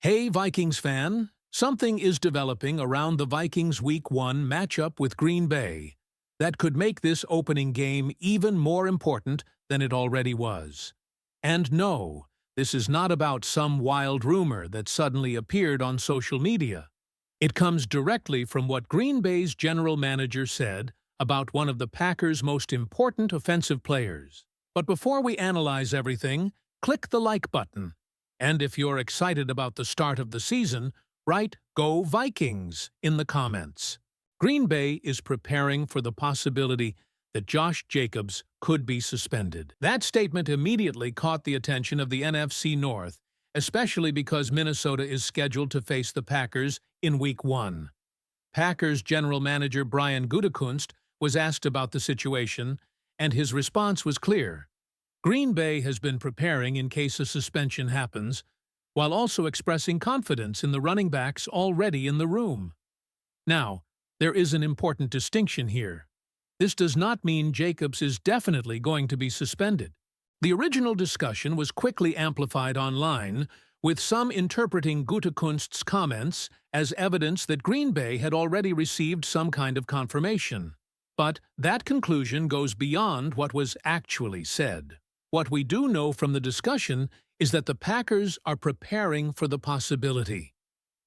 Hey Vikings fan, something is developing around the Vikings Week 1 matchup with Green Bay that could make this opening game even more important than it already was. And no, this is not about some wild rumor that suddenly appeared on social media. It comes directly from what Green Bay's general manager said about one of the Packers' most important offensive players. But before we analyze everything, click the like button. And if you're excited about the start of the season, write "Go Vikings" in the comments. Green Bay is preparing for the possibility that Josh Jacobs could be suspended. That statement immediately caught the attention of the NFC North, especially because Minnesota is scheduled to face the Packers in Week 1. Packers general manager Brian Gutekunst was asked about the situation, and his response was clear. Green Bay has been preparing in case a suspension happens, while also expressing confidence in the running backs already in the room. Now, there is an important distinction here. This does not mean Jacobs is definitely going to be suspended. The original discussion was quickly amplified online, with some interpreting Gutekunst's comments as evidence that Green Bay had already received some kind of confirmation. But that conclusion goes beyond what was actually said. What we do know from the discussion is that the Packers are preparing for the possibility.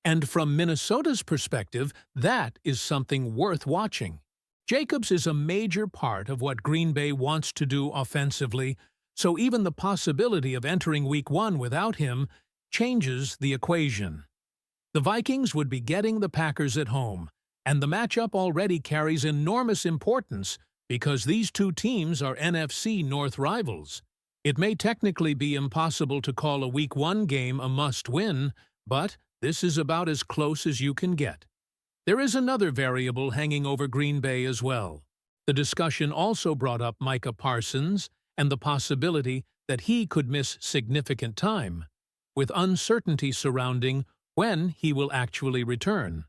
And from Minnesota's perspective, that is something worth watching. Jacobs is a major part of what Green Bay wants to do offensively, so even the possibility of entering Week 1 without him changes the equation. The Vikings would be getting the Packers at home, and the matchup already carries enormous importance because these two teams are NFC North rivals. It may technically be impossible to call a Week 1 game a must-win, but this is about as close as you can get. There is another variable hanging over Green Bay as well. The discussion also brought up Micah Parsons and the possibility that he could miss significant time, with uncertainty surrounding when he will actually return.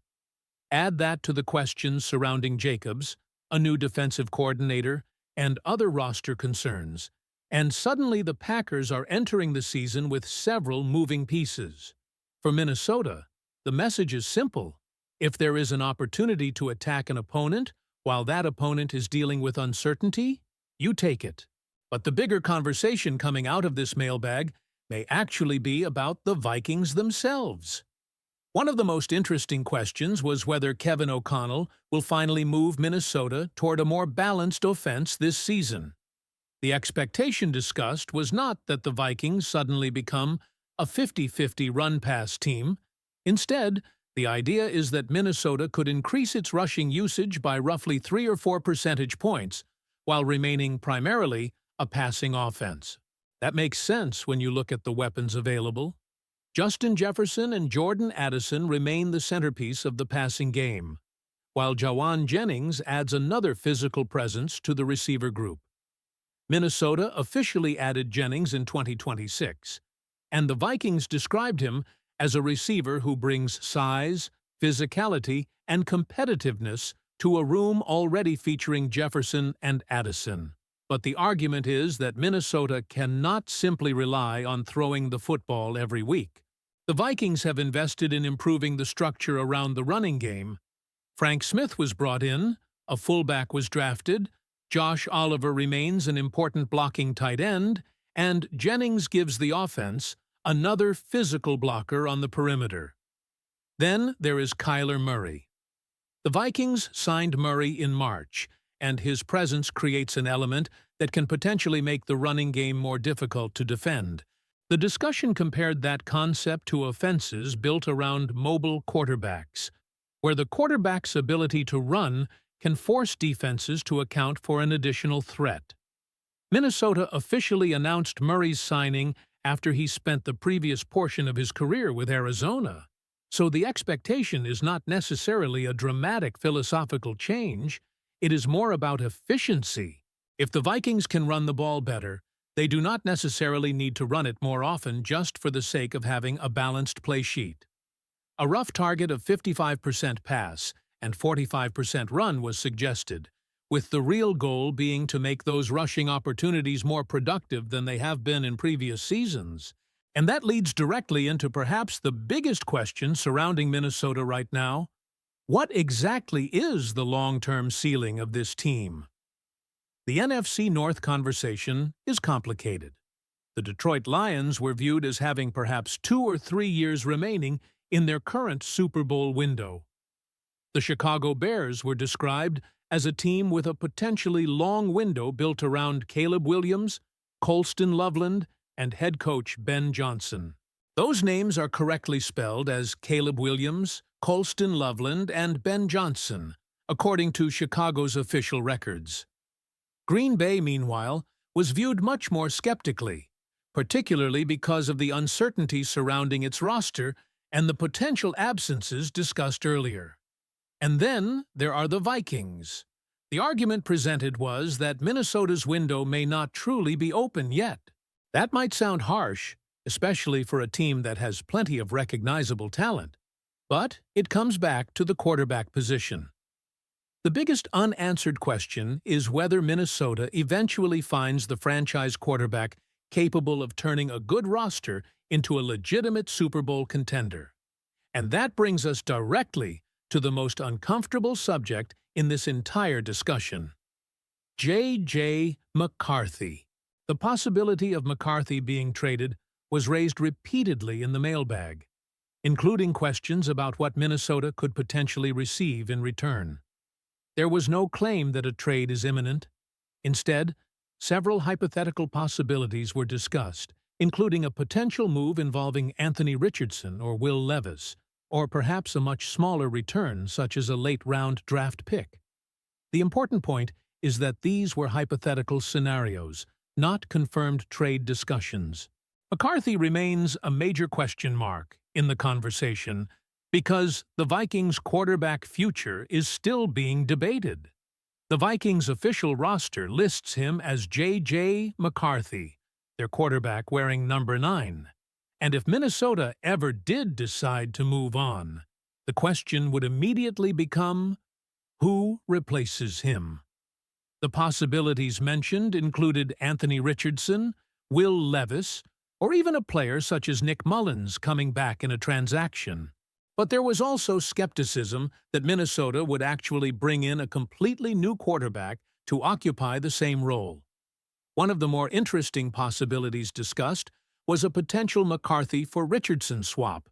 Add that to the questions surrounding Jacobs, a new defensive coordinator, and other roster concerns, and suddenly the Packers are entering the season with several moving pieces. For Minnesota, the message is simple. If there is an opportunity to attack an opponent while that opponent is dealing with uncertainty, you take it. But the bigger conversation coming out of this mailbag may actually be about the Vikings themselves. One of the most interesting questions was whether Kevin O'Connell will finally move Minnesota toward a more balanced offense this season. The expectation discussed was not that the Vikings suddenly become a 50-50 run-pass team. Instead, the idea is that Minnesota could increase its rushing usage by roughly 3 or 4 percentage points, while remaining primarily a passing offense. That makes sense when you look at the weapons available. Justin Jefferson and Jordan Addison remain the centerpiece of the passing game, while Jawan Jennings adds another physical presence to the receiver group. Minnesota officially added Jennings in 2026, and the Vikings described him as a receiver who brings size, physicality, and competitiveness to a room already featuring Jefferson and Addison. But the argument is that Minnesota cannot simply rely on throwing the football every week. The Vikings have invested in improving the structure around the running game. Frank Smith was brought in, a fullback was drafted, Josh Oliver remains an important blocking tight end, and Jennings gives the offense another physical blocker on the perimeter. Then there is Kyler Murray. The Vikings signed Murray in March, and his presence creates an element that can potentially make the running game more difficult to defend. The discussion compared that concept to offenses built around mobile quarterbacks, where the quarterback's ability to run can force defenses to account for an additional threat. Minnesota officially announced Murray's signing after he spent the previous portion of his career with Arizona, so the expectation is not necessarily a dramatic philosophical change. It is more about efficiency. If the Vikings can run the ball better, they do not necessarily need to run it more often just for the sake of having a balanced play sheet. A rough target of 55% pass and 45% run was suggested, with the real goal being to make those rushing opportunities more productive than they have been in previous seasons. And that leads directly into perhaps the biggest question surrounding Minnesota right now. What exactly is the long-term ceiling of this team? The NFC North conversation is complicated. The Detroit Lions were viewed as having perhaps 2 or 3 years remaining in their current Super Bowl window. The Chicago Bears were described as a team with a potentially long window built around Caleb Williams, Colston Loveland, and head coach Ben Johnson. Those names are correctly spelled as Caleb Williams, Colston Loveland, and Ben Johnson, according to Chicago's official records. Green Bay, meanwhile, was viewed much more skeptically, particularly because of the uncertainty surrounding its roster and the potential absences discussed earlier. And then there are the Vikings. The argument presented was that Minnesota's window may not truly be open yet. That might sound harsh, especially for a team that has plenty of recognizable talent, but it comes back to the quarterback position. The biggest unanswered question is whether Minnesota eventually finds the franchise quarterback capable of turning a good roster into a legitimate Super Bowl contender. And that brings us directly to the most uncomfortable subject in this entire discussion. J.J. McCarthy. The possibility of McCarthy being traded was raised repeatedly in the mailbag, including questions about what Minnesota could potentially receive in return. There was no claim that a trade is imminent. Instead, several hypothetical possibilities were discussed, including a potential move involving Anthony Richardson or Will Levis, or perhaps a much smaller return such as a late-round draft pick. The important point is that these were hypothetical scenarios, not confirmed trade discussions. McCarthy remains a major question mark in the conversation because the Vikings' quarterback future is still being debated. The Vikings' official roster lists him as J.J. McCarthy, their quarterback wearing number 9. And if Minnesota ever did decide to move on, the question would immediately become, who replaces him? The possibilities mentioned included Anthony Richardson, Will Levis, or even a player such as Nick Mullins coming back in a transaction. But there was also skepticism that Minnesota would actually bring in a completely new quarterback to occupy the same role. One of the more interesting possibilities discussed was a potential McCarthy for Richardson swap.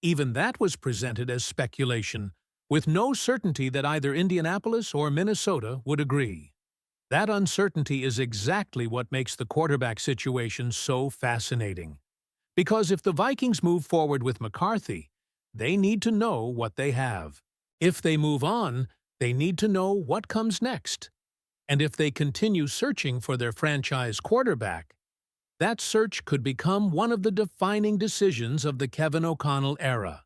Even that was presented as speculation, with no certainty that either Indianapolis or Minnesota would agree. That uncertainty is exactly what makes the quarterback situation so fascinating. Because if the Vikings move forward with McCarthy, they need to know what they have. If they move on, they need to know what comes next. And if they continue searching for their franchise quarterback, that search could become one of the defining decisions of the Kevin O'Connell era.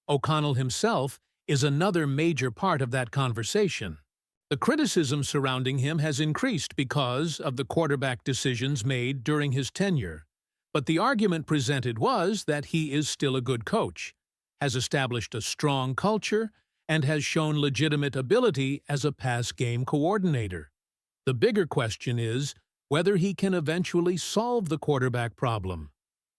O'Connell himself is another major part of that conversation. The criticism surrounding him has increased because of the quarterback decisions made during his tenure, but the argument presented was that he is still a good coach, has established a strong culture, and has shown legitimate ability as a pass-game coordinator. The bigger question is whether he can eventually solve the quarterback problem.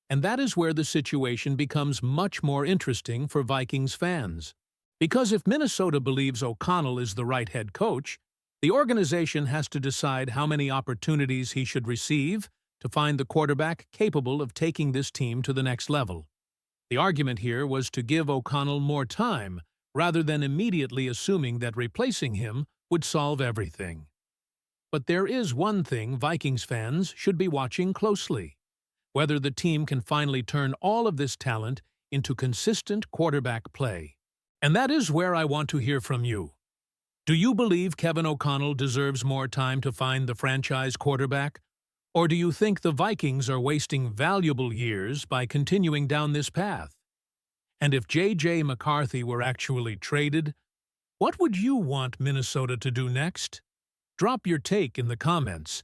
And that is where the situation becomes much more interesting for Vikings fans. Because if Minnesota believes O'Connell is the right head coach, the organization has to decide how many opportunities he should receive to find the quarterback capable of taking this team to the next level. The argument here was to give O'Connell more time rather than immediately assuming that replacing him would solve everything. But there is one thing Vikings fans should be watching closely: whether the team can finally turn all of this talent into consistent quarterback play. And that is where I want to hear from you. Do you believe Kevin O'Connell deserves more time to find the franchise quarterback? Or do you think the Vikings are wasting valuable years by continuing down this path? And if J.J. McCarthy were actually traded, what would you want Minnesota to do next? Drop your take in the comments.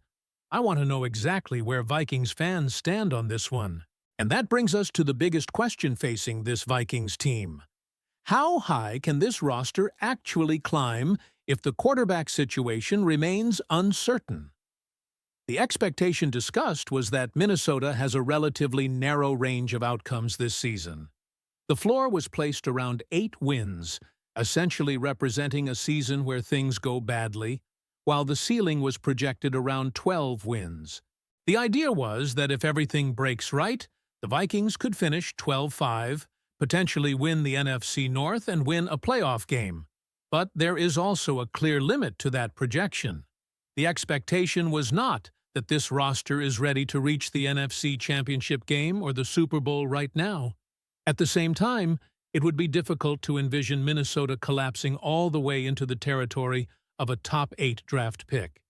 I want to know exactly where Vikings fans stand on this one. And that brings us to the biggest question facing this Vikings team. How high can this roster actually climb if the quarterback situation remains uncertain? The expectation discussed was that Minnesota has a relatively narrow range of outcomes this season. The floor was placed around 8 wins, essentially representing a season where things go badly, while the ceiling was projected around 12 wins. The idea was that if everything breaks right, the Vikings could finish 12-5, potentially win the NFC North and win a playoff game. But there is also a clear limit to that projection. The expectation was not that this roster is ready to reach the NFC Championship game or the Super Bowl right now. At the same time, it would be difficult to envision Minnesota collapsing all the way into the territory of a top 8 draft pick.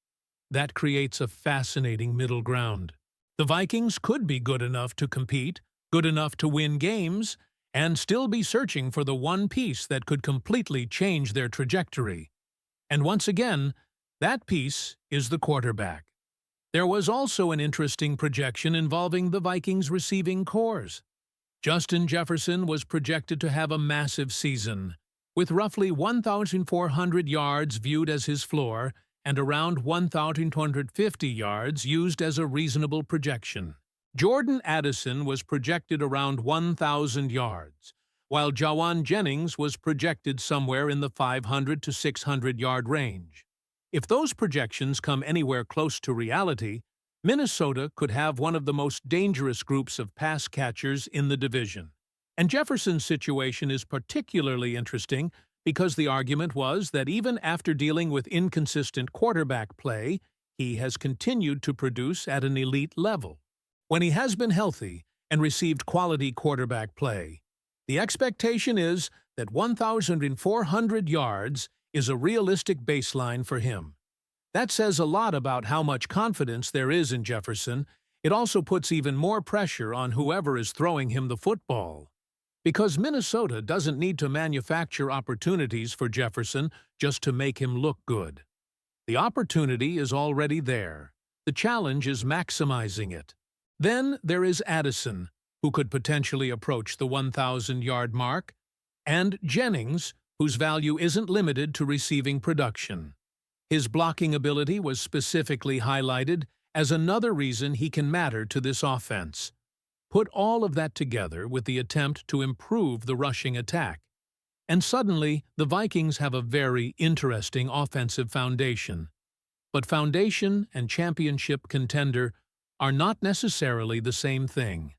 That creates a fascinating middle ground. The Vikings could be good enough to compete, good enough to win games, and still be searching for the one piece that could completely change their trajectory. And once again, that piece is the quarterback. There was also an interesting projection involving the Vikings' receiving cores. Justin Jefferson was projected to have a massive season, with roughly 1,400 yards viewed as his floor and around 1,250 yards used as a reasonable projection. Jordan Addison was projected around 1,000 yards, while Jawan Jennings was projected somewhere in the 500 to 600-yard range. If those projections come anywhere close to reality, Minnesota could have one of the most dangerous groups of pass catchers in the division. And Jefferson's situation is particularly interesting because the argument was that even after dealing with inconsistent quarterback play, he has continued to produce at an elite level. When he has been healthy and received quality quarterback play, the expectation is that 1,400 yards is a realistic baseline for him. That says a lot about how much confidence there is in Jefferson. It also puts even more pressure on whoever is throwing him the football. Because Minnesota doesn't need to manufacture opportunities for Jefferson just to make him look good. The opportunity is already there. The challenge is maximizing it. Then there is Addison, who could potentially approach the 1,000-yard mark, and Jennings, whose value isn't limited to receiving production. His blocking ability was specifically highlighted as another reason he can matter to this offense. Put all of that together with the attempt to improve the rushing attack, and suddenly the Vikings have a very interesting offensive foundation. But foundation and championship contender are not necessarily the same thing.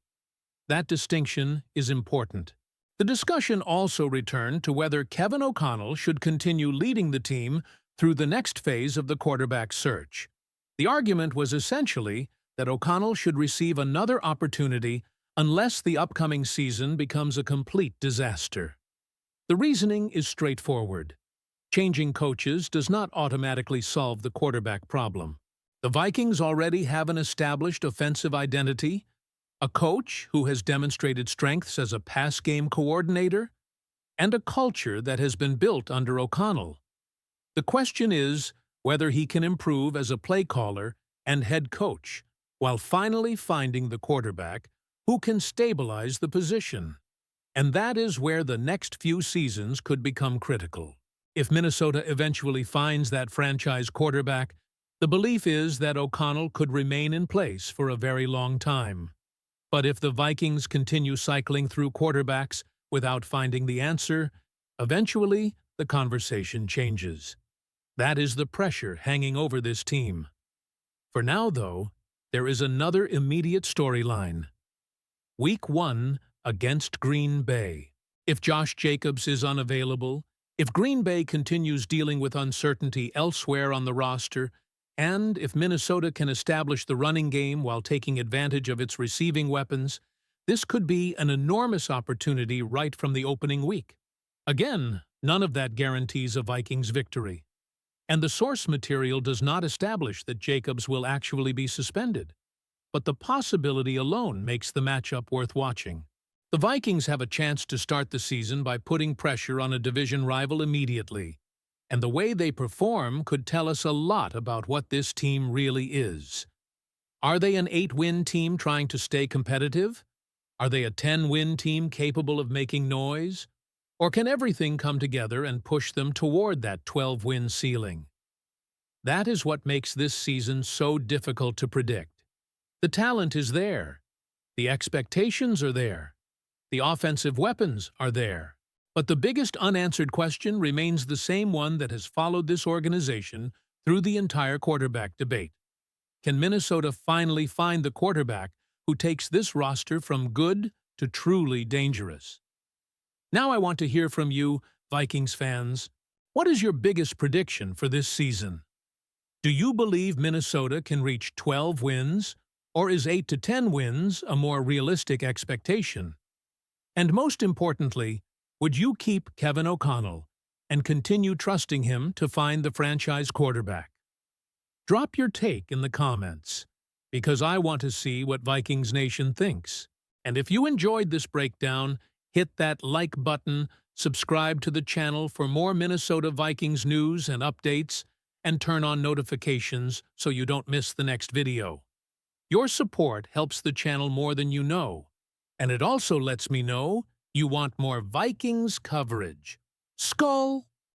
That distinction is important. The discussion also returned to whether Kevin O'Connell should continue leading the team through the next phase of the quarterback search. The argument was essentially that O'Connell should receive another opportunity unless the upcoming season becomes a complete disaster. The reasoning is straightforward. Changing coaches does not automatically solve the quarterback problem. The Vikings already have an established offensive identity, a coach who has demonstrated strengths as a pass game coordinator, and a culture that has been built under O'Connell. The question is whether he can improve as a play caller and head coach, while finally finding the quarterback who can stabilize the position. And that is where the next few seasons could become critical. If Minnesota eventually finds that franchise quarterback, the belief is that O'Connell could remain in place for a very long time. But if the Vikings continue cycling through quarterbacks without finding the answer, eventually the conversation changes. That is the pressure hanging over this team. For now, though, there is another immediate storyline. Week 1 against Green Bay. If Josh Jacobs is unavailable, if Green Bay continues dealing with uncertainty elsewhere on the roster, and if Minnesota can establish the running game while taking advantage of its receiving weapons, this could be an enormous opportunity right from the opening week. Again, none of that guarantees a Vikings victory. And the source material does not establish that Jacobs will actually be suspended. But the possibility alone makes the matchup worth watching. The Vikings have a chance to start the season by putting pressure on a division rival immediately, and the way they perform could tell us a lot about what this team really is. Are they an 8-win team trying to stay competitive? Are they a 10-win team capable of making noise? Or can everything come together and push them toward that 12-win ceiling? That is what makes this season so difficult to predict. The talent is there. The expectations are there. The offensive weapons are there. But the biggest unanswered question remains the same one that has followed this organization through the entire quarterback debate. Can Minnesota finally find the quarterback who takes this roster from good to truly dangerous? Now I want to hear from you, Vikings fans. What is your biggest prediction for this season? Do you believe Minnesota can reach 12 wins, or is 8 to 10 wins a more realistic expectation? And most importantly, would you keep Kevin O'Connell and continue trusting him to find the franchise quarterback? Drop your take in the comments, because I want to see what Vikings Nation thinks. And if you enjoyed this breakdown, hit that like button, subscribe to the channel for more Minnesota Vikings news and updates, and turn on notifications so you don't miss the next video. Your support helps the channel more than you know, and it also lets me know you want more Vikings coverage. SKOL!